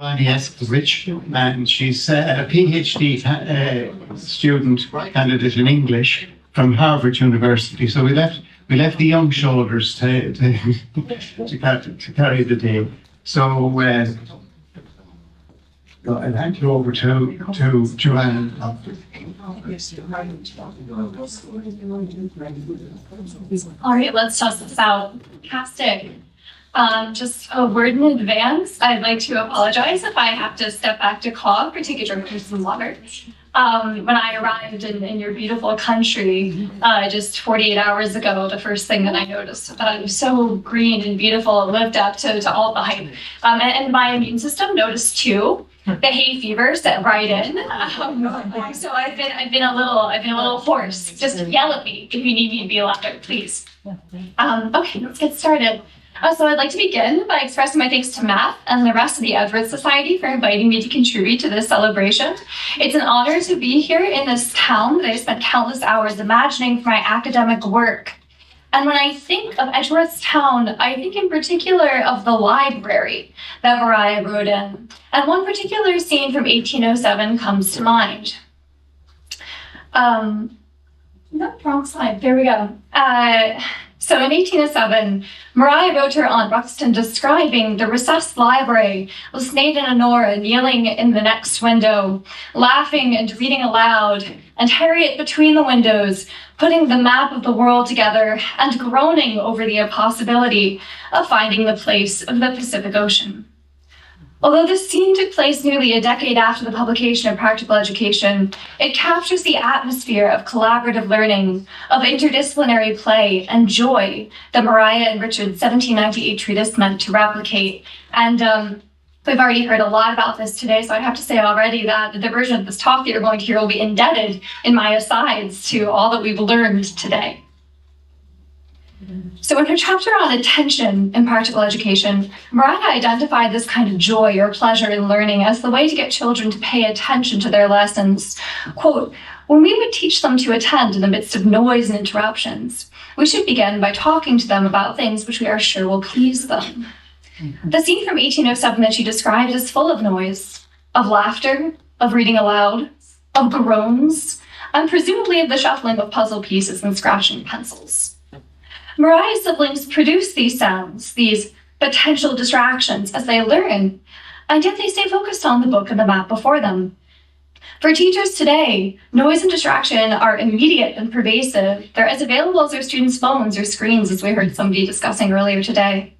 Joani Etskovitz, and she's a PhD student candidate in English from Harvard University. So we left the young shoulders to carry the day. So I'll hand you over to Joanne. All right, let's test this out. Fantastic. Just a word in advance, I'd like to apologize if I have to step back to cough or take a drink of some water. When I arrived in your beautiful country just 48 hours ago, the first thing that I noticed that it was so green and beautiful, it lived up to all the hype. And my immune system noticed too. The hay fever set right in. So I've been a little hoarse. Just yell at me if you need me to be louder, please. Okay, let's get started. So I'd like to begin by expressing my thanks to Matt and the rest of the Edgeworth Society for inviting me to contribute to this celebration. It's an honor to be here in this town that I spent countless hours imagining for my academic work. And when I think of Edgeworthstown, I think in particular of the library that Mariah wrote in. And one particular scene from 1807 comes to mind. No, wrong slide. There we go. So in 1807, Mariah wrote to her Aunt Ruxton describing the recessed library, with Sneyd and Honora kneeling in the next window, laughing and reading aloud, and Harriet between the windows, putting the map of the world together and groaning over the impossibility of finding the place of the Pacific Ocean. Although this scene took place nearly a decade after the publication of Practical Education, it captures the atmosphere of collaborative learning, of interdisciplinary play and joy that Mariah and Richard's 1798 treatise meant to replicate. And we've already heard a lot about this today, so I have to say already that the version of this talk that you're going to hear will be indebted in my asides to all that we've learned today. So in her chapter on attention in practical education, Mariah identified this kind of joy or pleasure in learning as the way to get children to pay attention to their lessons. Quote, "When we would teach them to attend in the midst of noise and interruptions, we should begin by talking to them about things which we are sure will please them." The scene from 1807 that she described is full of noise, of laughter, of reading aloud, of groans, and presumably of the shuffling of puzzle pieces and scratching pencils. Mariah's siblings produce these sounds, these potential distractions as they learn, and yet they stay focused on the book and the map before them. For teachers today, noise and distraction are immediate and pervasive. They're as available as their students' phones or screens, as we heard somebody discussing earlier today.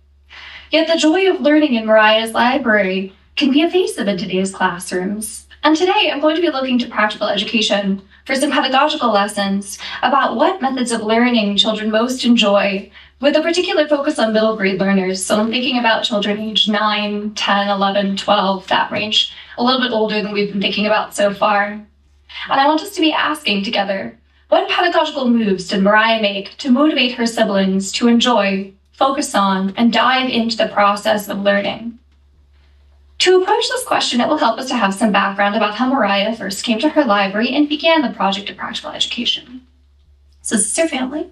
Yet the joy of learning in Mariah's library can be evasive in today's classrooms. And today I'm going to be looking to practical education for some pedagogical lessons about what methods of learning children most enjoy, with a particular focus on middle grade learners. So I'm thinking about children aged 9, 10, 11, 12, that range, a little bit older than we've been thinking about so far. And I want us to be asking together, what pedagogical moves did Mariah make to motivate her siblings to enjoy, focus on, and dive into the process of learning? To approach this question, it will help us to have some background about how Mariah first came to her library and began the project of practical education. So this is her family.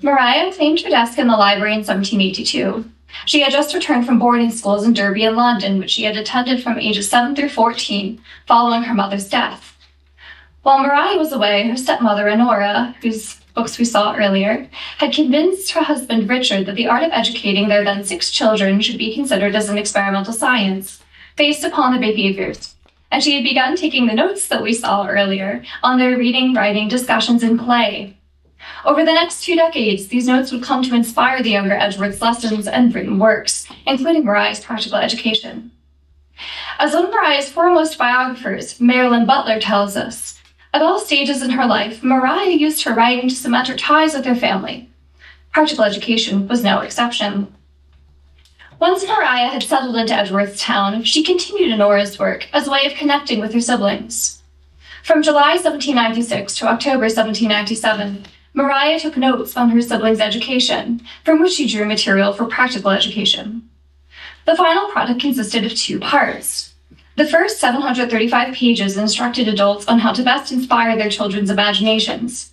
Mariah claimed her desk in the library in 1782. She had just returned from boarding schools in Derby and London, which she had attended from ages 7 through 14, following her mother's death. While Mariah was away, her stepmother, Honora, whose books we saw earlier, had convinced her husband, Richard, that the art of educating their then 6 children should be considered as an experimental science, based upon their behaviors. And she had begun taking the notes that we saw earlier on their reading, writing, discussions, and play. Over the next 2 decades, these notes would come to inspire the younger Edgeworths' lessons and written works, including Mariah's practical education. As one of Mariah's foremost biographers, Marilyn Butler, tells us, at all stages in her life, Mariah used her writing to cement her ties with her family. Practical education was no exception. Once Mariah had settled into Edgeworthstown, she continued Honora's work as a way of connecting with her siblings. From July 1796 to October 1797, Mariah took notes on her siblings' education, from which she drew material for practical education. The final product consisted of 2 parts. The first 735 pages instructed adults on how to best inspire their children's imaginations.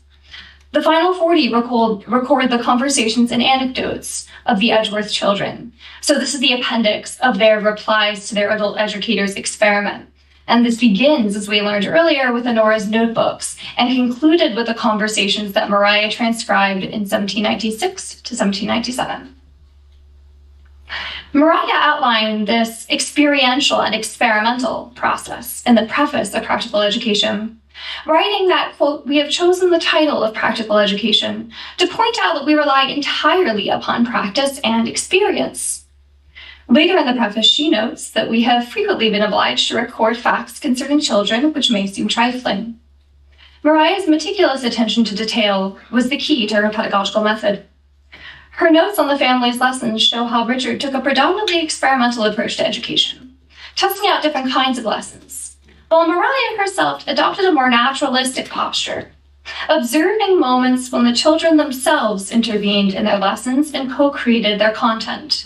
The final 40 record the conversations and anecdotes of the Edgeworth children. So this is the appendix of their replies to their adult educators' experiment. And this begins, as we learned earlier, with Honora's notebooks and concluded with the conversations that Mariah transcribed in 1796 to 1797. Mariah outlined this experiential and experimental process in the preface of Practical Education, writing that, quote, "We have chosen the title of Practical Education to point out that we rely entirely upon practice and experience." Later in the preface, she notes that we have frequently been obliged to record facts concerning children which may seem trifling. Mariah's meticulous attention to detail was the key to her pedagogical method. Her notes on the family's lessons show how Richard took a predominantly experimental approach to education, testing out different kinds of lessons, while Mariah herself adopted a more naturalistic posture, observing moments when the children themselves intervened in their lessons and co-created their content.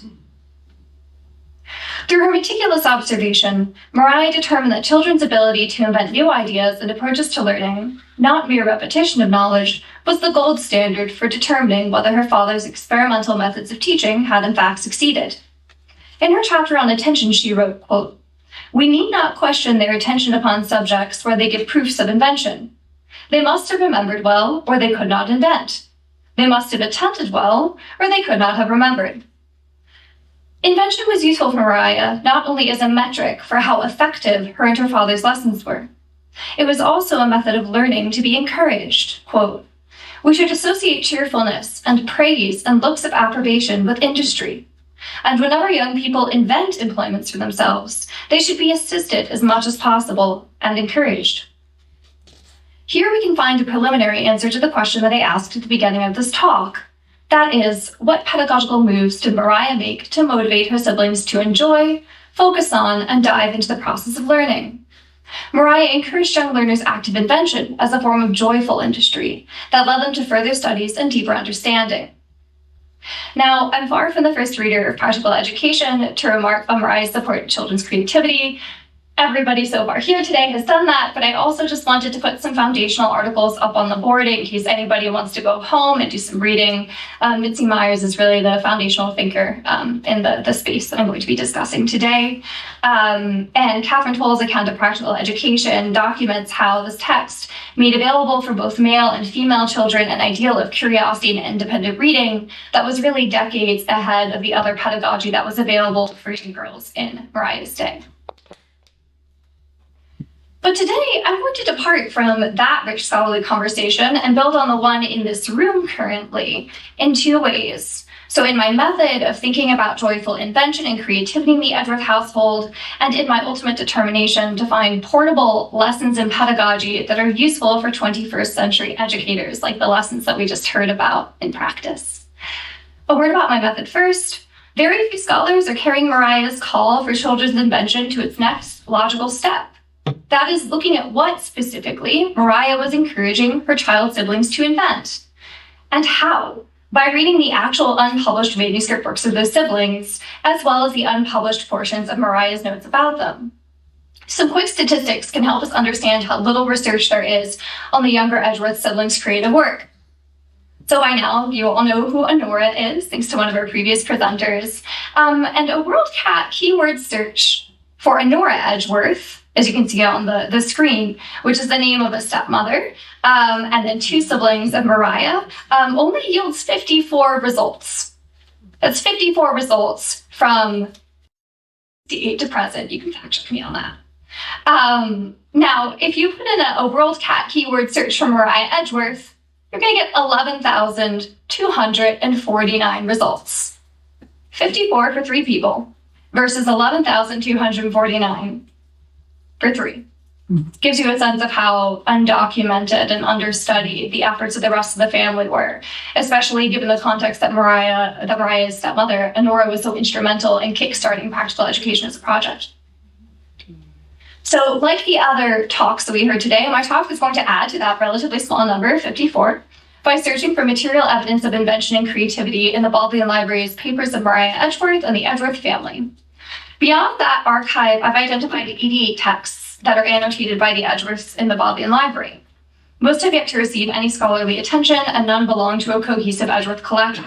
Through her meticulous observation, Mariah determined that children's ability to invent new ideas and approaches to learning, not mere repetition of knowledge, was the gold standard for determining whether her father's experimental methods of teaching had in fact succeeded. In her chapter on attention, she wrote, quote, "We need not question their attention upon subjects where they give proofs of invention. They must have remembered well, or they could not invent. They must have attended well, or they could not have remembered." Invention was useful for Mariah not only as a metric for how effective her and her father's lessons were. It was also a method of learning to be encouraged. Quote, "We should associate cheerfulness and praise and looks of approbation with industry. And whenever young people invent employments for themselves, they should be assisted as much as possible and encouraged." Here we can find a preliminary answer to the question that I asked at the beginning of this talk. That is, what pedagogical moves did Mariah make to motivate her siblings to enjoy, focus on, and dive into the process of learning? Mariah encouraged young learners' active invention as a form of joyful industry that led them to further studies and deeper understanding. Now, I'm far from the first reader of Practical Education to remark on Mariah's support of children's creativity. Everybody so far here today has done that, but I also just wanted to put some foundational articles up on the board in case anybody wants to go home and do some reading. Mitzi Myers is really the foundational thinker in the space that I'm going to be discussing today. And Catherine Toll's account of Practical Education documents how this text made available for both male and female children an ideal of curiosity and independent reading that was really decades ahead of the other pedagogy that was available for young girls in Mariah's day. But today, I want to depart from that rich scholarly conversation and build on the one in this room currently in two ways. So in my method of thinking about joyful invention and creativity in the Edgeworth household, and in my ultimate determination to find portable lessons in pedagogy that are useful for 21st century educators, like the lessons that we just heard about in practice. A word about my method first. Very few scholars are carrying Mariah's call for children's invention to its next logical step. That is looking at what specifically Mariah was encouraging her child siblings to invent. And how? By reading the actual unpublished manuscript works of those siblings, as well as the unpublished portions of Mariah's notes about them. Some quick statistics can help us understand how little research there is on the younger Edgeworth siblings' creative work. So by now, you all know who Honora is, thanks to one of our previous presenters. And a WorldCat keyword search for Honora Edgeworth, as you can see on the screen, which is the name of a stepmother, and then two siblings of Mariah, only yields 54 results. That's 54 results from 68 to present. You can fact check me on that. Now, if you put in a WorldCat keyword search for Mariah Edgeworth, you're going to get 11,249 results. 54 for three people versus 11,249 for three. Gives you a sense of how undocumented and understudied the efforts of the rest of the family were, especially given the context that Mariah's stepmother, Honora, was so instrumental in kickstarting Practical Education as a project. So like the other talks that we heard today, my talk is going to add to that relatively small number, 54, by searching for material evidence of invention and creativity in the Bodleian Library's papers of Mariah Edgeworth and the Edgeworth family. Beyond that archive, I've identified 88 texts that are annotated by the Edgeworths in the Bodleian Library. Most have yet to receive any scholarly attention, and none belong to a cohesive Edgeworth collection.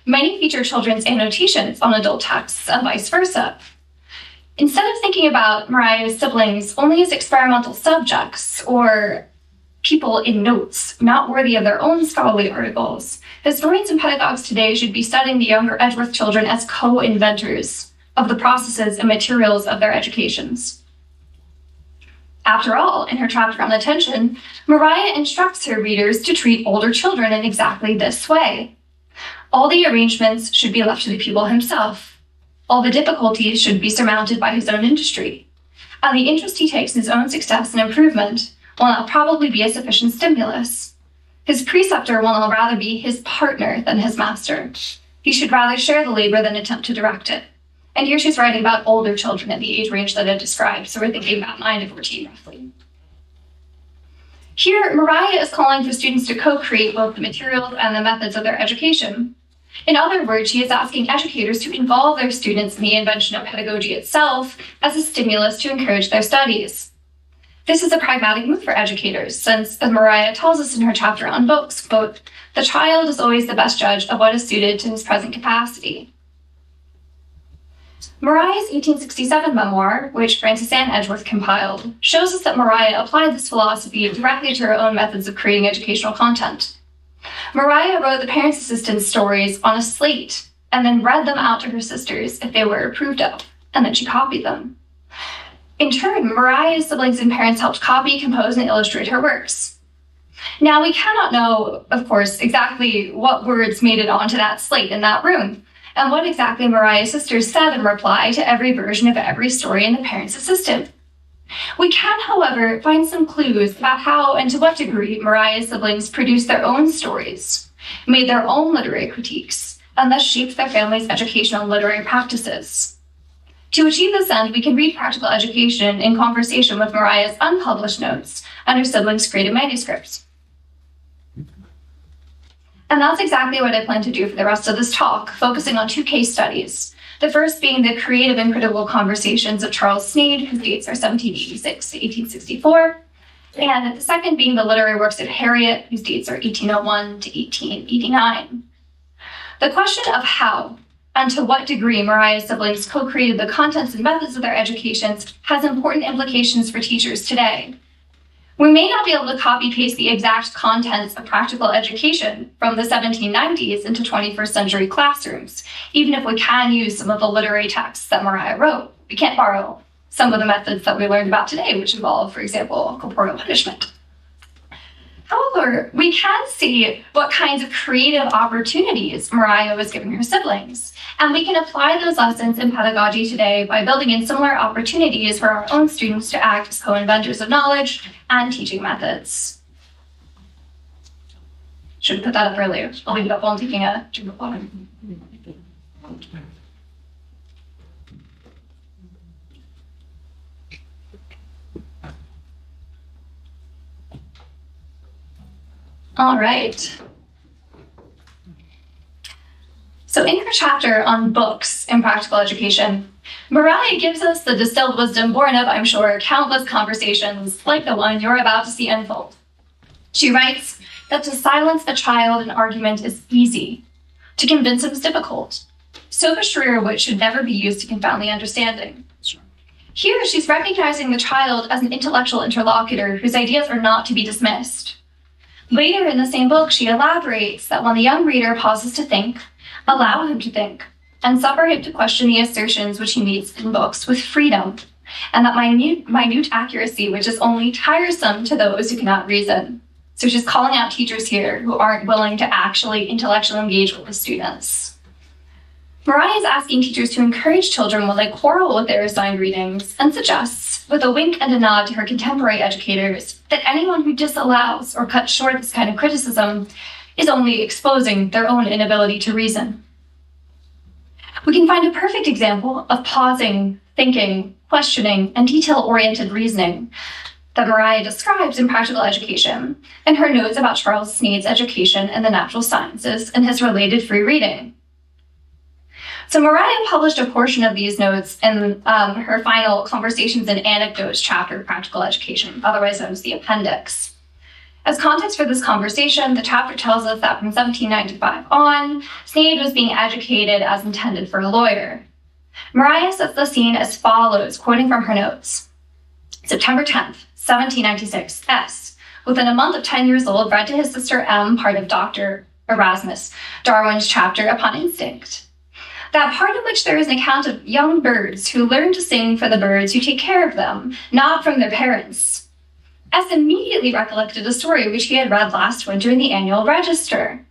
Many feature children's annotations on adult texts and vice versa. Instead of thinking about Mariah's siblings only as experimental subjects or people in notes not worthy of their own scholarly articles, historians and pedagogues today should be studying the younger Edgeworth children as co-inventors of the processes and materials of their educations. After all, in her chapter on attention, Mariah instructs her readers to treat older children in exactly this way. All the arrangements should be left to the pupil himself. All the difficulties should be surmounted by his own industry. And the interest he takes in his own success and improvement will not probably be a sufficient stimulus. His preceptor will rather be his partner than his master. He should rather share the labor than attempt to direct it. And here she's writing about older children at the age range that I described, so we're thinking about 9 to 14 roughly. Here, Mariah is calling for students to co-create both the materials and the methods of their education. In other words, she is asking educators to involve their students in the invention of pedagogy itself as a stimulus to encourage their studies. This is a pragmatic move for educators, since, as Mariah tells us in her chapter on books, quote, "The child is always the best judge of what is suited to his present capacity." Mariah's 1867 memoir, which Frances Ann Edgeworth compiled, shows us that Mariah applied this philosophy directly to her own methods of creating educational content. Mariah wrote the parents' assistants' stories on a slate and then read them out to her sisters if they were approved of, and then she copied them. In turn, Mariah's siblings and parents helped copy, compose, and illustrate her works. Now, we cannot know, of course, exactly what words made it onto that slate in that room, and what exactly Mariah's sisters said in reply to every version of every story in the parents' assistant. We can, however, find some clues about how and to what degree Mariah's siblings produced their own stories, made their own literary critiques, and thus shaped their family's educational and literary practices. To achieve this end, we can read Practical Education in conversation with Mariah's unpublished notes and her siblings' creative manuscripts. And that's exactly what I plan to do for the rest of this talk, focusing on 2 case studies. The first being the creative and critical conversations of Charles Sneed, whose dates are 1786 to 1864, and the second being the literary works of Harriet, whose dates are 1801 to 1889. The question of how and to what degree Mariah's siblings co-created the contents and methods of their educations has important implications for teachers today. We may not be able to copy-paste the exact contents of practical education from the 1790s into 21st century classrooms, even if we can use some of the literary texts that Mariah wrote. We can't borrow some of the methods that we learned about today, which involve, for example, corporeal punishment. However, we can see what kinds of creative opportunities Mariah was giving her siblings, and we can apply those lessons in pedagogy today by building in similar opportunities for our own students to act as co-inventors of knowledge and teaching methods. Should have put that up earlier. I'll leave it up while I'm taking a drink of water. All right. So in her chapter on books in practical education, Mariah gives us the distilled wisdom born of, I'm sure, countless conversations like the one you're about to see unfold. She writes that to silence a child in argument is easy, to convince him is difficult. So a shrier wit should never be used to confound the understanding. Here, she's recognizing the child as an intellectual interlocutor whose ideas are not to be dismissed. Later in the same book, she elaborates that when the young reader pauses to think, allow him to think, and suffer him to question the assertions which he meets in books with freedom, and that minute accuracy which is only tiresome to those who cannot reason. So she's calling out teachers here who aren't willing to actually intellectually engage with the students. Mariah is asking teachers to encourage children when they quarrel with their assigned readings, and suggests, with a wink and a nod to her contemporary educators, that anyone who disallows or cuts short this kind of criticism is only exposing their own inability to reason. We can find a perfect example of pausing, thinking, questioning, and detail-oriented reasoning that Mariah describes in Practical Education in her notes about Charles Sneed's education in the natural sciences and his related free reading. So Mariah published a portion of these notes in her final Conversations and Anecdotes chapter of Practical Education, otherwise known as the appendix. As context for this conversation, the chapter tells us that from 1795 on, Sneyd was being educated as intended for a lawyer. Mariah sets the scene as follows, quoting from her notes. September 10th, 1796, S, within a month of 10 years old, read to his sister M part of Dr. Erasmus Darwin's chapter upon instinct. That part in which there is an account of young birds who learn to sing for the birds who take care of them, not from their parents. S immediately recollected a story which he had read last winter in the annual register.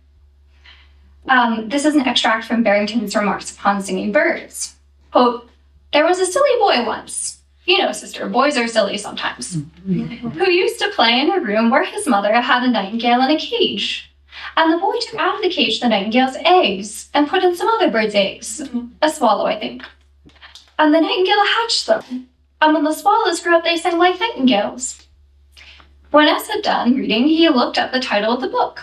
This is an extract from Barrington's remarks upon singing birds. Quote, there was a silly boy once. You know, sister, boys are silly sometimes. Who used to play in a room where his mother had a nightingale in a cage. And the boy took out of the cage the nightingale's eggs and put in some other bird's eggs. A swallow, I think. And the nightingale hatched them. And when the swallows grew up, they sang like nightingales. When S had done reading, he looked up the title of the book.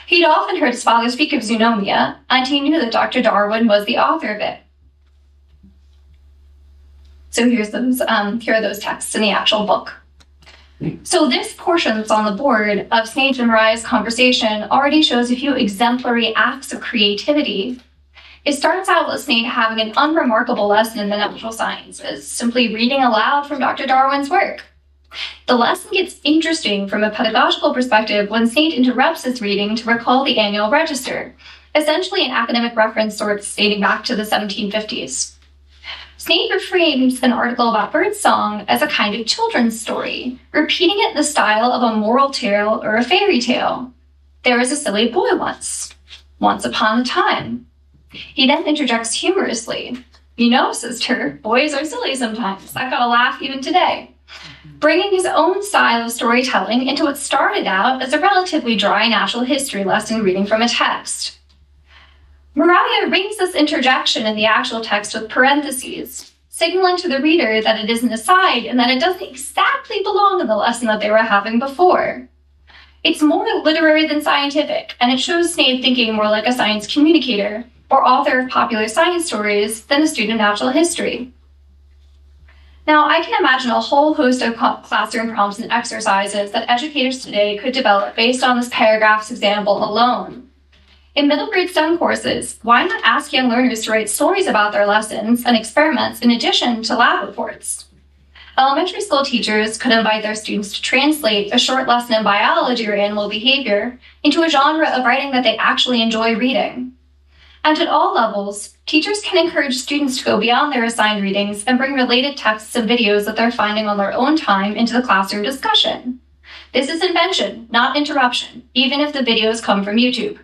He'd often heard his father speak of zoonomia, and he knew that Dr. Darwin was the author of it. So here are those texts in the actual book. So this portion that's on the board of Sneyd and Mariah's conversation already shows a few exemplary acts of creativity. It starts out with Sneyd having an unremarkable lesson in the natural sciences, simply reading aloud from Dr. Darwin's work. The lesson gets interesting from a pedagogical perspective when Sneyd interrupts his reading to recall the annual register, essentially an academic reference source dating back to the 1750s. Sneyd reframes an article about birdsong as a kind of children's story, repeating it in the style of a moral tale or a fairy tale. There was a silly boy once upon a time. He then interjects humorously, you know, sister, boys are silly sometimes. I got a laugh even today. Bringing his own style of storytelling into what started out as a relatively dry natural history lesson reading from a text. Mariah rings this interjection in the actual text with parentheses, signaling to the reader that it is an aside and that it doesn't exactly belong in the lesson that they were having before. It's more literary than scientific, and it shows Sneyd thinking more like a science communicator or author of popular science stories than a student of natural history. Now, I can imagine a whole host of classroom prompts and exercises that educators today could develop based on this paragraph's example alone. In middle grade STEM courses, why not ask young learners to write stories about their lessons and experiments in addition to lab reports? Elementary school teachers could invite their students to translate a short lesson in biology or animal behavior into a genre of writing that they actually enjoy reading. And at all levels, teachers can encourage students to go beyond their assigned readings and bring related texts and videos that they're finding on their own time into the classroom discussion. This is invention, not interruption, even if the videos come from YouTube.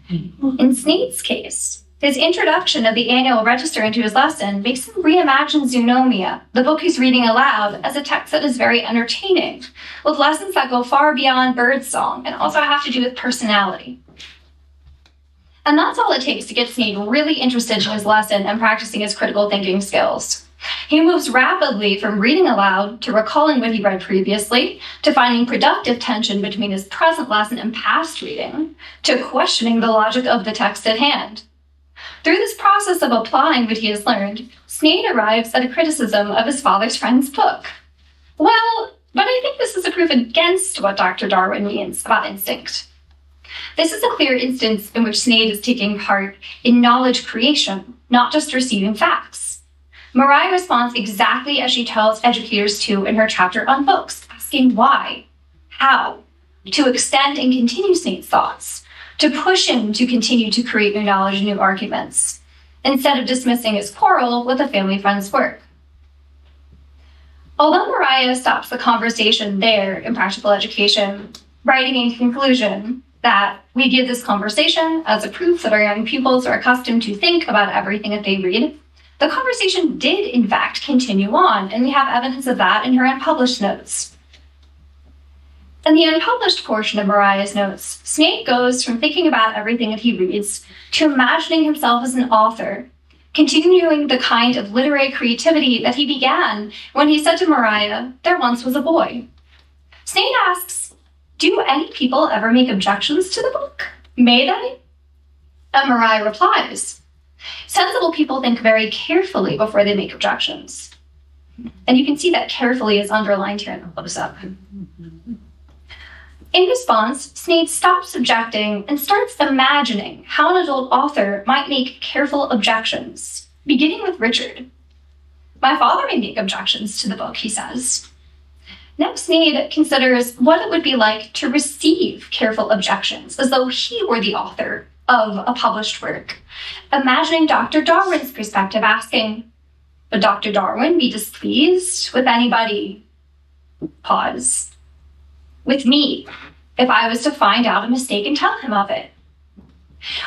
In Sneyd's case, his introduction of the annual register into his lesson makes him reimagine Zoonomia, the book he's reading aloud, as a text that is very entertaining, with lessons that go far beyond birdsong and also have to do with personality. And that's all it takes to get Sneyd really interested in his lesson and practicing his critical thinking skills. He moves rapidly from reading aloud to recalling what he read previously, to finding productive tension between his present lesson and past reading, to questioning the logic of the text at hand. Through this process of applying what he has learned, Sneyd arrives at a criticism of his father's friend's book. Well, but I think this is a proof against what Dr. Darwin means about instinct. This is a clear instance in which Sneyd is taking part in knowledge creation, not just receiving facts. Mariah responds exactly as she tells educators to in her chapter on books, asking why, how, to extend and continue Sneyd's thoughts, to push him to continue to create new knowledge and new arguments, instead of dismissing his quarrel with a family friend's work. Although Mariah stops the conversation there in practical education, writing in conclusion that we give this conversation as a proof that our young pupils are accustomed to think about everything that they read, the conversation did, in fact, continue on, and we have evidence of that in her unpublished notes. In the unpublished portion of Mariah's notes, Sneyd goes from thinking about everything that he reads to imagining himself as an author, continuing the kind of literary creativity that he began when he said to Mariah, "There once was a boy." Sneyd asks, "Do any people ever make objections to the book? May they?" And Mariah replies, "Sensible people think very carefully before they make objections." And you can see that carefully is underlined here in the close-up. In response, Sneyd stops objecting and starts imagining how an adult author might make careful objections, beginning with Richard. My father may make objections to the book, he says. Now Sneyd considers what it would be like to receive careful objections, as though he were the author of a published work, imagining Dr. Darwin's perspective, asking, would Dr. Darwin be displeased with anybody? Pause. With me, if I was to find out a mistake and tell him of it.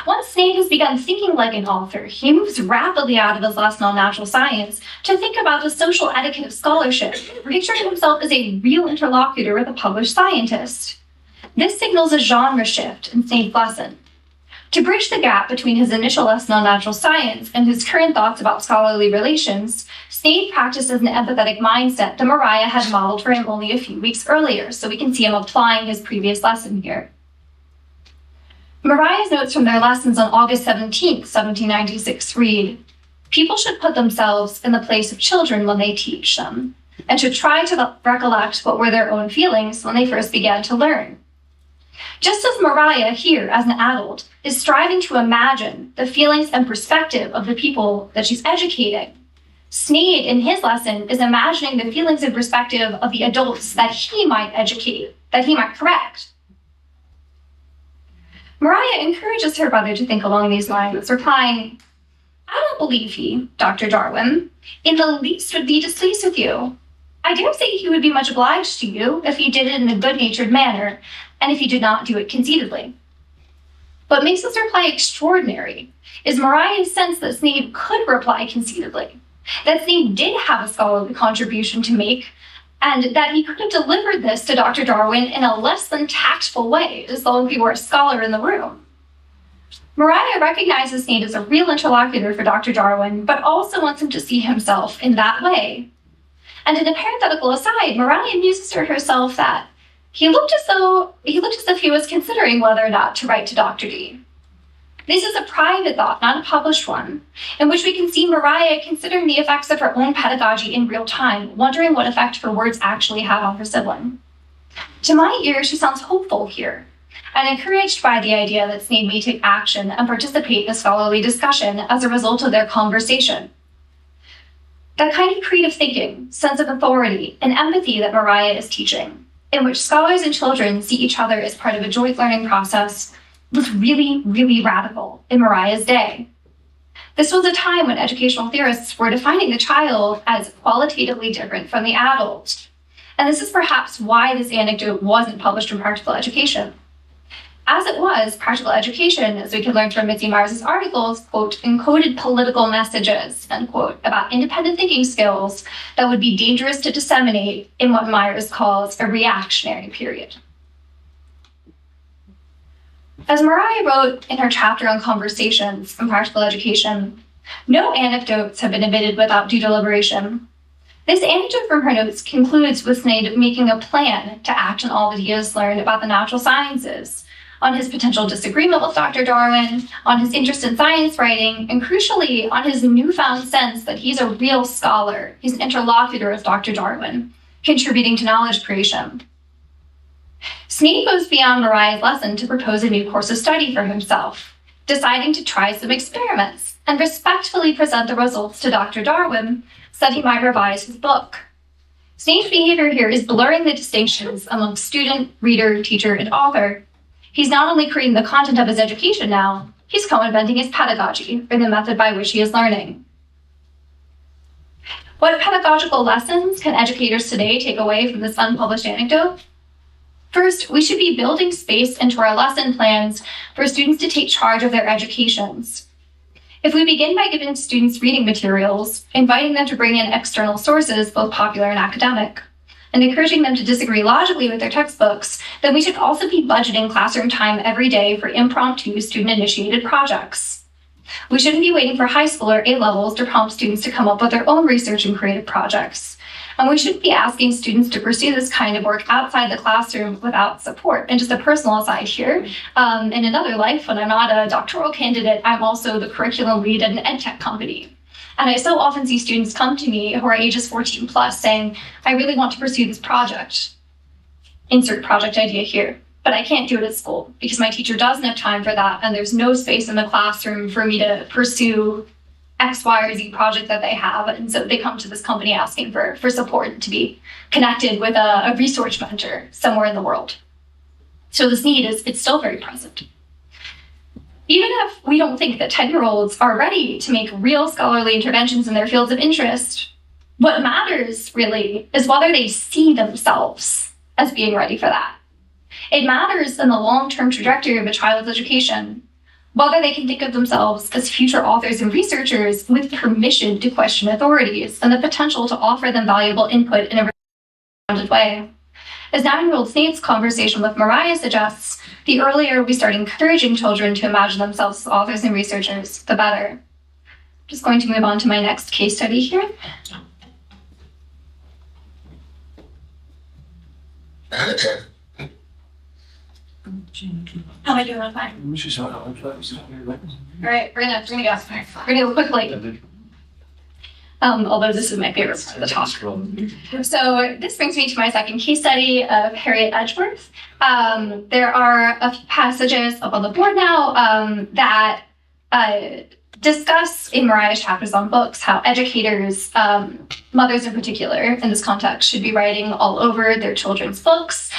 Once Sneyd has begun thinking like an author, he moves rapidly out of his lesson on natural science to think about the social etiquette of scholarship, picturing himself as a real interlocutor with a published scientist. This signals a genre shift in Sneyd's lesson. To bridge the gap between his initial lesson on natural science and his current thoughts about scholarly relations, Sneyd practices an empathetic mindset that Mariah had modeled for him only a few weeks earlier, so we can see him applying his previous lesson here. Mariah's notes from their lessons on August 17, 1796 read, "People should put themselves in the place of children when they teach them, and should try to recollect what were their own feelings when they first began to learn." Just as Mariah here, as an adult, is striving to imagine the feelings and perspective of the people that she's educating, Sneyd, in his lesson, is imagining the feelings and perspective of the adults that he might educate, that he might correct. Mariah encourages her brother to think along these lines, replying, "I don't believe he, Dr. Darwin, in the least would be displeased with you. I dare say he would be much obliged to you if he did it in a good-natured manner, and if he did not do it conceitedly." What makes this reply extraordinary is Mariah's sense that Sneyd could reply conceitedly, that Sneyd did have a scholarly contribution to make, and that he could have delivered this to Dr. Darwin in a less than tactful way, as though he were a scholar in the room. Mariah recognizes Sneyd as a real interlocutor for Dr. Darwin, but also wants him to see himself in that way. And in a parenthetical aside, Mariah muses to herself that he looked as if he was considering whether or not to write to Dr. D. This is a private thought, not a published one, in which we can see Mariah considering the effects of her own pedagogy in real time, wondering what effect her words actually have on her sibling. To my ear, she sounds hopeful here, and encouraged by the idea that Sneyd may take action and participate in a scholarly discussion as a result of their conversation. That kind of creative thinking, sense of authority, and empathy that Mariah is teaching, in which scholars and children see each other as part of a joint learning process, was really, really radical in Mariah's day. This was a time when educational theorists were defining the child as qualitatively different from the adult. And this is perhaps why this anecdote wasn't published in Practical Education. As it was, Practical Education, as we can learn from Mitzi Myers's articles, quote, encoded political messages, end quote, about independent thinking skills that would be dangerous to disseminate in what Myers calls a reactionary period. As Mariah wrote in her chapter on conversations in Practical Education, no anecdotes have been admitted without due deliberation. This anecdote from her notes concludes with Sneyd making a plan to act on all that he has learned about the natural sciences, on his potential disagreement with Dr. Darwin, on his interest in science writing, and crucially, on his newfound sense that he's a real scholar, he's an interlocutor with Dr. Darwin, contributing to knowledge creation. Sneyd goes beyond Mariah's lesson to propose a new course of study for himself, deciding to try some experiments and respectfully present the results to Dr. Darwin so that he might revise his book. Sneyd's behavior here is blurring the distinctions among student, reader, teacher, and author. He's not only creating the content of his education now, he's co-inventing his pedagogy, or the method by which he is learning. What pedagogical lessons can educators today take away from this unpublished anecdote? First, we should be building space into our lesson plans for students to take charge of their educations. If we begin by giving students reading materials, inviting them to bring in external sources, both popular and academic, and encouraging them to disagree logically with their textbooks, then we should also be budgeting classroom time every day for impromptu student-initiated projects. We shouldn't be waiting for high school or A-levels to prompt students to come up with their own research and creative projects. And we shouldn't be asking students to pursue this kind of work outside the classroom without support. And just a personal aside here, in another life, when I'm not a doctoral candidate, I'm also the curriculum lead at an ed tech company. And I so often see students come to me who are ages 14 plus saying, I really want to pursue this project. Insert project idea here. but I can't do it at school because my teacher doesn't have time for that, and there's no space in the classroom for me to pursue X, Y, or Z project that they have. And so they come to this company asking for support to be connected with a research mentor somewhere in the world. So this need it's still very present. Even if we don't think that 10-year-olds are ready to make real scholarly interventions in their fields of interest, what matters really is whether they see themselves as being ready for that. It matters in the long-term trajectory of a child's education whether they can think of themselves as future authors and researchers with permission to question authorities and the potential to offer them valuable input in a rounded way. As 9-year-old Snape's conversation with Mariah suggests, the earlier we start encouraging children to imagine themselves as authors and researchers, the better. I'm just going to move on to my next case study here. How am I doing on time? All right, we're gonna go. We're gonna go quickly. Although this is my favorite part of the talk. So this brings me to my second case study of Harriet Edgeworth. There are a few passages up on the board now that discuss in Mariah's chapters on books how educators, mothers in particular, in this context, should be writing all over their children's books,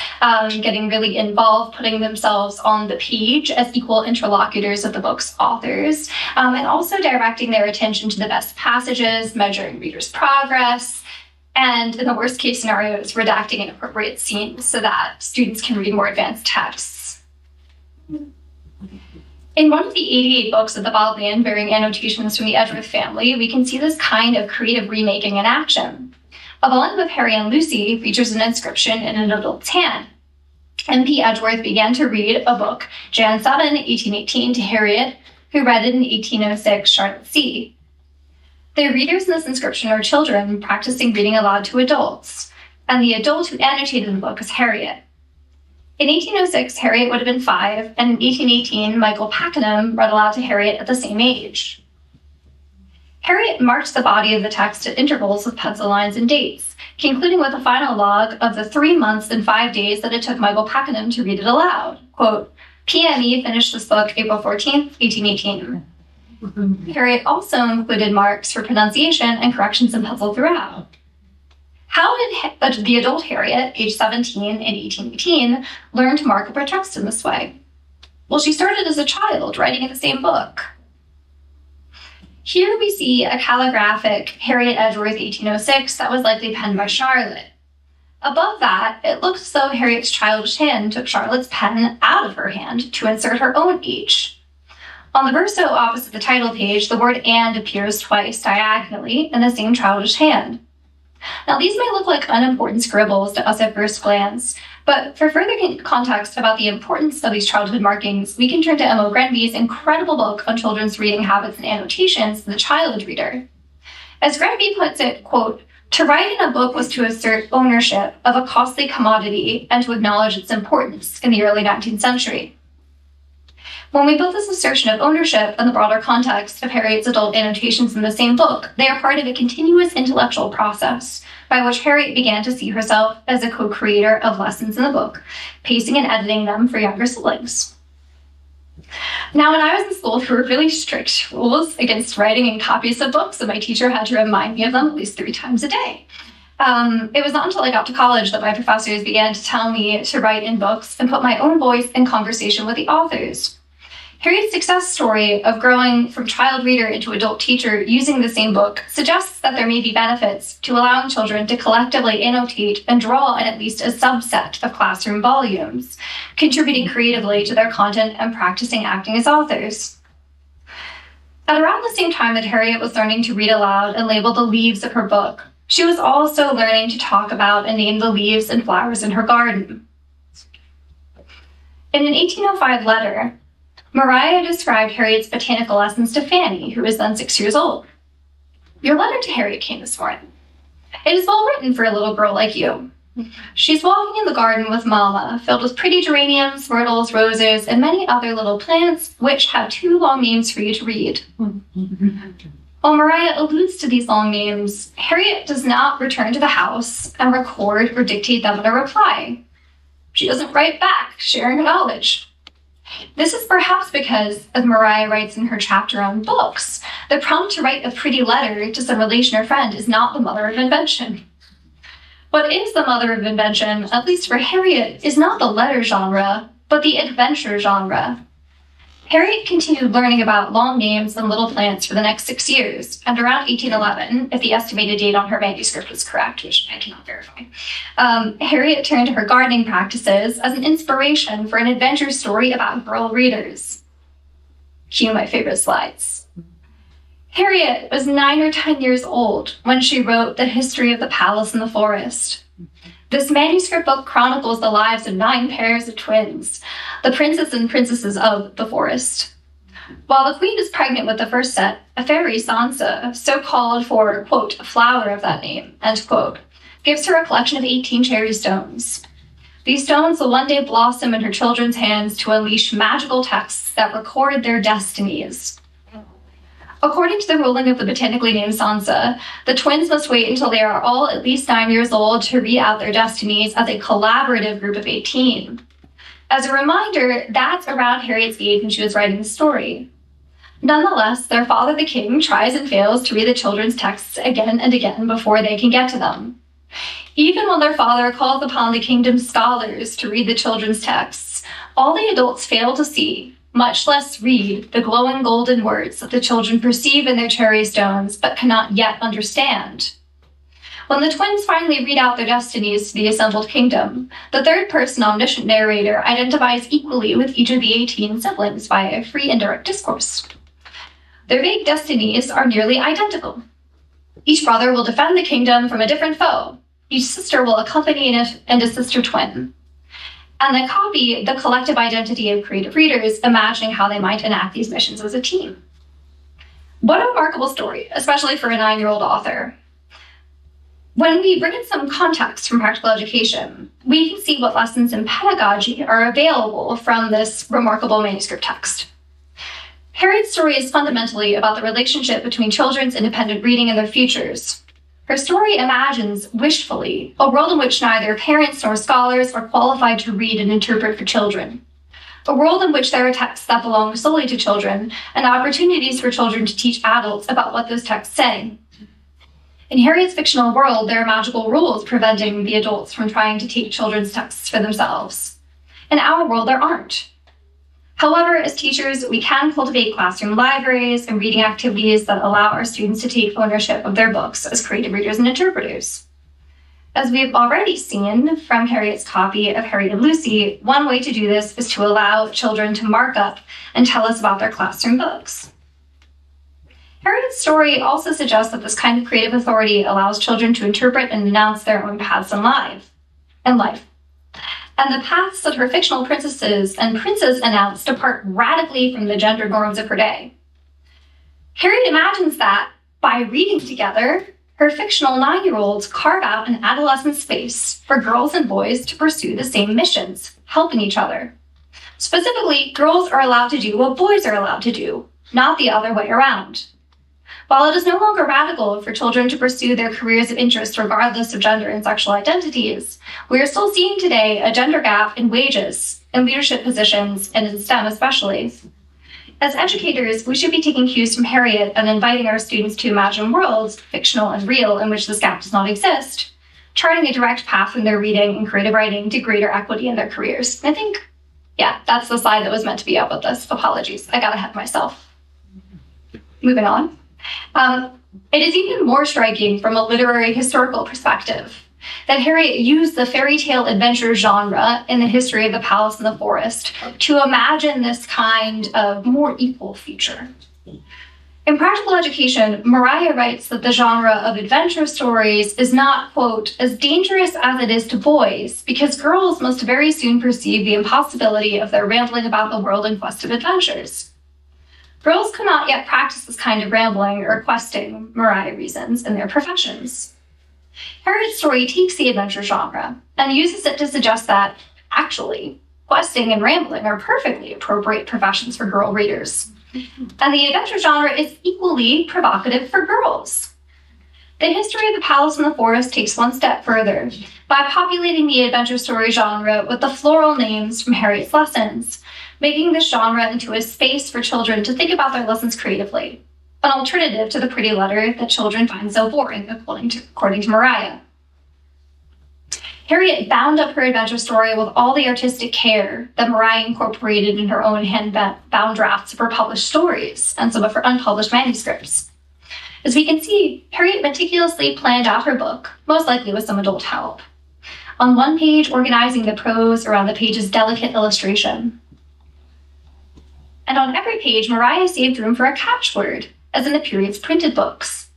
getting really involved, putting themselves on the page as equal interlocutors of the book's authors, and also directing their attention to the best passages, measuring readers' progress, and in the worst case scenarios, redacting inappropriate scenes so that students can read more advanced texts. In one of the 88 books of the Bodleian bearing annotations from the Edgeworth family, we can see this kind of creative remaking in action. A volume of Harry and Lucy features an inscription in an adult's hand. M.P. Edgeworth began to read a book, Jan 7, 1818, to Harriet, who read it in 1806, Charlotte C. The readers in this inscription are children practicing reading aloud to adults, and the adult who annotated the book is Harriet. In 1806, Harriet would have been 5, and in 1818, Michael Pakenham read aloud to Harriet at the same age. Harriet marked the body of the text at intervals with pencil lines and dates, concluding with a final log of the 3 months and 5 days that it took Michael Pakenham to read it aloud. Quote, PME finished this book April 14th, 1818. Harriet also included marks for pronunciation and corrections in pencil throughout. How did the adult Harriet, age 17 in 1818, learn to mark up her text in this way? Well, she started as a child, writing in the same book. Here we see a calligraphic Harriet Edgeworth 1806 that was likely penned by Charlotte. Above that, it looks as though Harriet's childish hand took Charlotte's pen out of her hand to insert her own H. On the verso opposite the title page, the word "and" appears twice diagonally in the same childish hand. Now, these may look like unimportant scribbles to us at first glance, but for further context about the importance of these childhood markings, we can turn to M.O. Grenby's incredible book on children's reading habits and annotations, The Child Reader. As Grenby puts it, quote, to write in a book was to assert ownership of a costly commodity and to acknowledge its importance in the early 19th century. When we build this assertion of ownership in the broader context of Harriet's adult annotations in the same book, they are part of a continuous intellectual process by which Harriet began to see herself as a co-creator of lessons in the book, pacing and editing them for younger siblings. Now, when I was in school, there were really strict rules against writing in copies of books, and my teacher had to remind me of them at least 3 times a day. It was not until I got to college that my professors began to tell me to write in books and put my own voice in conversation with the authors. Harriet's success story of growing from child reader into adult teacher using the same book suggests that there may be benefits to allowing children to collectively annotate and draw in at least a subset of classroom volumes, contributing creatively to their content and practicing acting as authors. At around the same time that Harriet was learning to read aloud and label the leaves of her book, she was also learning to talk about and name the leaves and flowers in her garden. In an 1805 letter, Mariah described Harriet's botanical lessons to Fanny, who was then 6 years old. Your letter to Harriet came this morning. It is well written for a little girl like you. She's walking in the garden with Mama, filled with pretty geraniums, myrtles, roses, and many other little plants, which have 2 long names for you to read. While Mariah alludes to these long names, Harriet does not return to the house and record or dictate them in a reply. She doesn't write back, sharing her knowledge. This is perhaps because, as Mariah writes in her chapter on books, the prompt to write a pretty letter to some relation or friend is not the mother of invention. What is the mother of invention, at least for Harriet, is not the letter genre, but the adventure genre. Harriet continued learning about long names and little plants for the next 6 years, and around 1811, if the estimated date on her manuscript was correct, which I cannot verify, Harriet turned to her gardening practices as an inspiration for an adventure story about girl readers. Cue my favorite slides. Harriet was 9 or 10 years old when she wrote The History of the Palace in the Forest. This manuscript book chronicles the lives of 9 pairs of twins, the princes and princesses of the forest. While the queen is pregnant with the first set, a fairy, Sansa, so called for, quote, a flower of that name, end quote, gives her a collection of 18 cherry stones. These stones will one day blossom in her children's hands to unleash magical texts that record their destinies. According to the ruling of the botanically named Sansa, the twins must wait until they are all at least 9 years old to read out their destinies as a collaborative group of 18. As a reminder, that's around Harriet's age when she was writing the story. Nonetheless, their father, the king, tries and fails to read the children's texts again and again before they can get to them. Even when their father calls upon the kingdom's scholars to read the children's texts, all the adults fail to see, much less read, the glowing golden words that the children perceive in their cherry stones but cannot yet understand. When the twins finally read out their destinies to the assembled kingdom, the third-person omniscient narrator identifies equally with each of the 18 siblings via free and direct discourse. Their vague destinies are nearly identical. Each brother will defend the kingdom from a different foe. Each sister will accompany and assist her twin. And they copy the collective identity of creative readers, imagining how they might enact these missions as a team. What a remarkable story, especially for a 9-year-old author. When we bring in some context from practical education, we can see what lessons in pedagogy are available from this remarkable manuscript text. Harriet's story is fundamentally about the relationship between children's independent reading and their futures. Her story imagines, wishfully, a world in which neither parents nor scholars are qualified to read and interpret for children. A world in which there are texts that belong solely to children, and opportunities for children to teach adults about what those texts say. In Harriet's fictional world, there are magical rules preventing the adults from trying to take children's texts for themselves. In our world, there aren't. However, as teachers, we can cultivate classroom libraries and reading activities that allow our students to take ownership of their books as creative readers and interpreters. As we've already seen from Harriet's copy of Harriet and Lucy, one way to do this is to allow children to mark up and tell us about their classroom books. Harriet's story also suggests that this kind of creative authority allows children to interpret and announce their own paths in life. And the paths that her fictional princesses and princes announce depart radically from the gender norms of her day. Harriet imagines that, by reading together, her fictional 9-year-olds carve out an adolescent space for girls and boys to pursue the same missions, helping each other. Specifically, girls are allowed to do what boys are allowed to do, not the other way around. While it is no longer radical for children to pursue their careers of interest regardless of gender and sexual identities, we are still seeing today a gender gap in wages, in leadership positions, and in STEM especially. As educators, we should be taking cues from Harriet and inviting our students to imagine worlds, fictional and real, in which this gap does not exist, charting a direct path in their reading and creative writing to greater equity in their careers. I think, that's the slide that was meant to be up with this. Apologies, I got ahead of myself. Moving on. It is even more striking from a literary historical perspective that Harriet used the fairy tale adventure genre in the history of the palace in the forest to imagine this kind of more equal future. In practical education, Mariah writes that the genre of adventure stories is not, quote, as dangerous as it is to boys, because girls must very soon perceive the impossibility of their rambling about the world in quest of adventures. Girls could not yet practice this kind of rambling or questing, Mariah reasons, in their professions. Harriet's story takes the adventure genre and uses it to suggest that, actually, questing and rambling are perfectly appropriate professions for girl readers. And the adventure genre is equally provocative for girls. The history of the Palace in the Forest takes one step further by populating the adventure story genre with the floral names from Harriet's lessons, making this genre into a space for children to think about their lessons creatively, an alternative to the pretty letter that children find so boring, according to Mariah. Harriet bound up her adventure story with all the artistic care that Mariah incorporated in her own hand-bound drafts of her published stories and some of her unpublished manuscripts. As we can see, Harriet meticulously planned out her book, most likely with some adult help. On one page, organizing the prose around the page's delicate illustration. And on every page, Mariah saved room for a catchword, as in the period's printed books.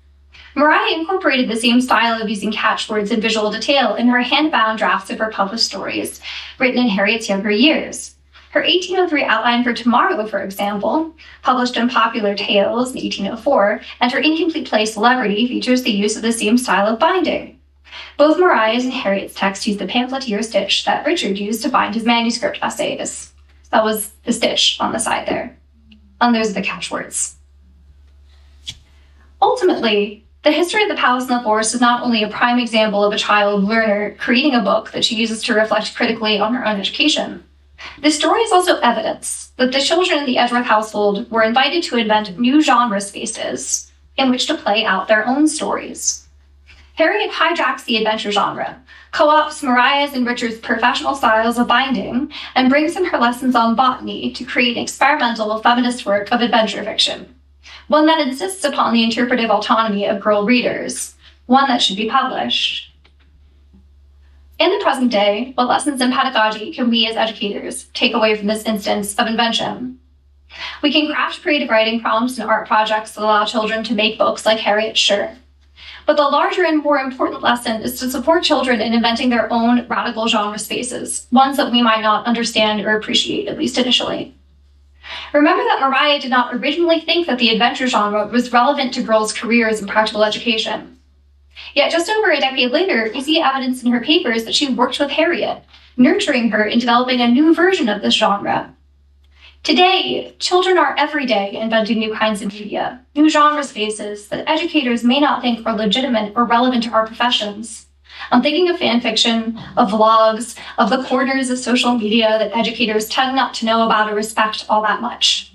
Mariah incorporated the same style of using catchwords in visual detail in her hand-bound drafts of her published stories, written in Harriet's younger years. Her 1803 outline for Tomorrow, for example, published in Popular Tales in 1804, and her incomplete play Celebrity features the use of the same style of binding. Both Mariah's and Harriet's text use the pamphleteer stitch that Richard used to bind his manuscript essays. That was the stitch on the side there. And there's the catchwords. Ultimately, the history of the Palace in the Forest is not only a prime example of a child learner creating a book that she uses to reflect critically on her own education. This story is also evidence that the children in the Edgeworth household were invited to invent new genre spaces in which to play out their own stories. Harriet hijacks the adventure genre, co-opts Mariah's and Richard's professional styles of binding, and brings in her lessons on botany to create an experimental feminist work of adventure fiction, one that insists upon the interpretive autonomy of girl readers, one that should be published. In the present day, what lessons in pedagogy can we as educators take away from this instance of invention? We can craft creative writing prompts and art projects that allow children to make books like Harriet, sure. But the larger and more important lesson is to support children in inventing their own radical genre spaces, ones that we might not understand or appreciate, at least initially. Remember that Mariah did not originally think that the adventure genre was relevant to girls' careers in practical education. Yet just over a decade later, we see evidence in her papers that she worked with Harriet, nurturing her in developing a new version of this genre. Today, children are every day inventing new kinds of media, new genre spaces that educators may not think are legitimate or relevant to our professions. I'm thinking of fan fiction, of vlogs, of the corners of social media that educators tend not to know about or respect all that much.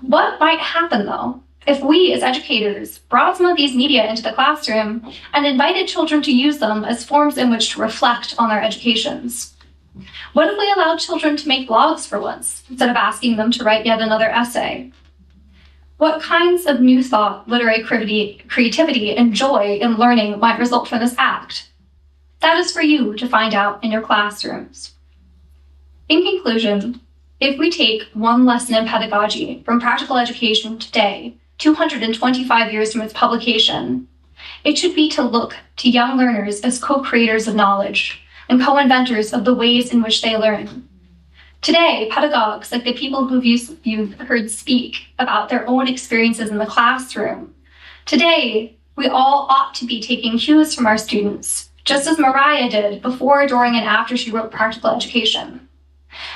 What might happen, though, if we as educators brought some of these media into the classroom and invited children to use them as forms in which to reflect on their educations? What if we allowed children to make blogs for once, instead of asking them to write yet another essay? What kinds of new thought, literary creativity, and joy in learning might result from this act? That is for you to find out in your classrooms. In conclusion, if we take one lesson in pedagogy from practical education today, 225 years from its publication, it should be to look to young learners as co-creators of knowledge and co-inventors of the ways in which they learn. Today, pedagogues, like the people who you've heard speak about their own experiences in the classroom, today, we all ought to be taking cues from our students, just as Mariah did before, during, and after she wrote Practical Education.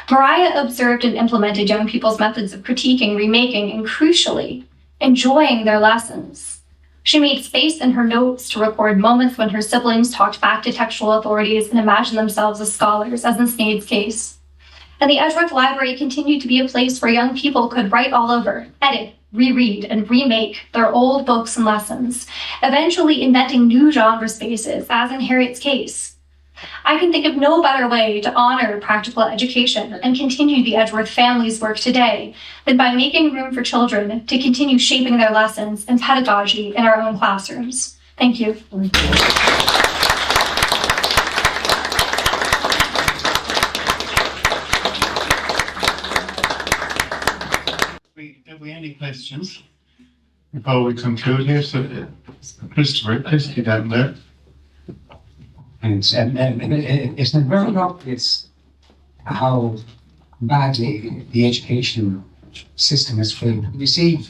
Mariah observed and implemented young people's methods of critiquing, remaking, and crucially, enjoying their lessons. She made space in her notes to record moments when her siblings talked back to textual authorities and imagined themselves as scholars, as in Snade's case. And the Edgeworth Library continued to be a place where young people could write all over, edit, reread, and remake their old books and lessons, eventually inventing new genre spaces, as in Harriet's case. I can think of no better way to honor practical education and continue the Edgeworth family's work today than by making room for children to continue shaping their lessons and pedagogy in our own classrooms. Thank you. Have we any questions before we conclude here? So, Christopher down there. And it's not very obvious how badly the education system is failed. You see,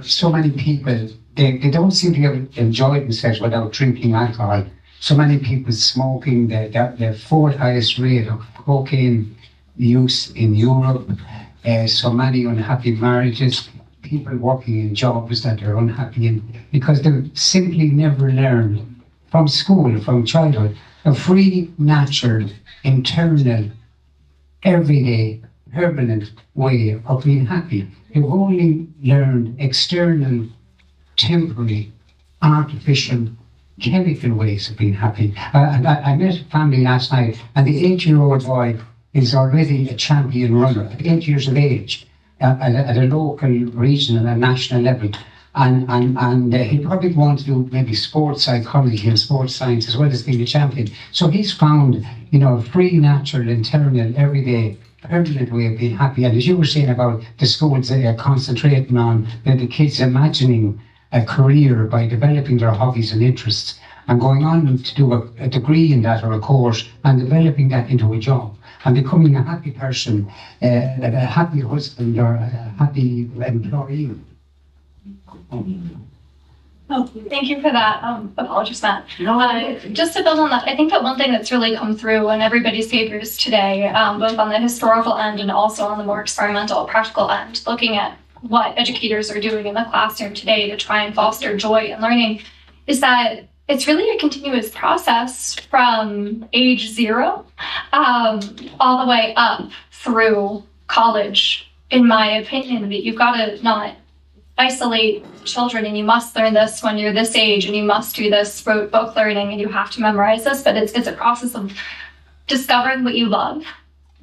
so many people, they don't seem to have enjoyed themselves without drinking alcohol. So many people smoking, the fourth highest rate of cocaine use in Europe. So many unhappy marriages, people working in jobs that they're unhappy in because they simply never learned from school, from childhood, a free, natural, internal, everyday, permanent way of being happy. They've only learned external, temporary, artificial, chemical ways of being happy. And I met a family last night, and the 8-year-old boy is already a champion runner at 8 years of age at a local, regional, and national level. And he probably want to do maybe sports psychology and sports science as well as being a champion. So he's found, a free, natural, internal, everyday, permanent way of being happy. And as you were saying about the schools concentrating on the kids imagining a career by developing their hobbies and interests and going on to do a degree in that or a course and developing that into a job and becoming a happy person, a happy husband or a happy employee. Oh, thank you for that. Apologies, Matt. Just to build on that, I think that one thing that's really come through in everybody's papers today, both on the historical end and also on the more experimental, practical end, looking at what educators are doing in the classroom today to try and foster joy in learning, is that it's really a continuous process from age 0 all the way up through college, in my opinion, that you've got to not isolate children and you must learn this when you're this age and you must do this rote book learning and you have to memorize this, but it's a process of discovering what you love,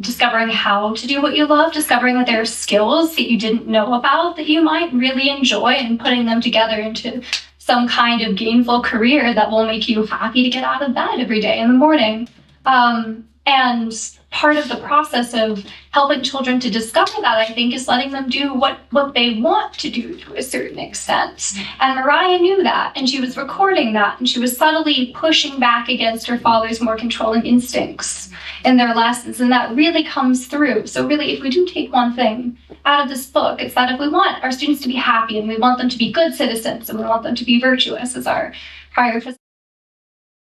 discovering how to do what you love, discovering that there are skills that you didn't know about that you might really enjoy and putting them together into some kind of gainful career that will make you happy to get out of bed every day in the morning. And part of the process of helping children to discover that, I think, is letting them do what they want to do to a certain extent. And Mariah knew that, and she was recording that, and she was subtly pushing back against her father's more controlling instincts in their lessons, and that really comes through. So really, if we do take one thing out of this book, it's that if we want our students to be happy, and we want them to be good citizens, and we want them to be virtuous, as our prior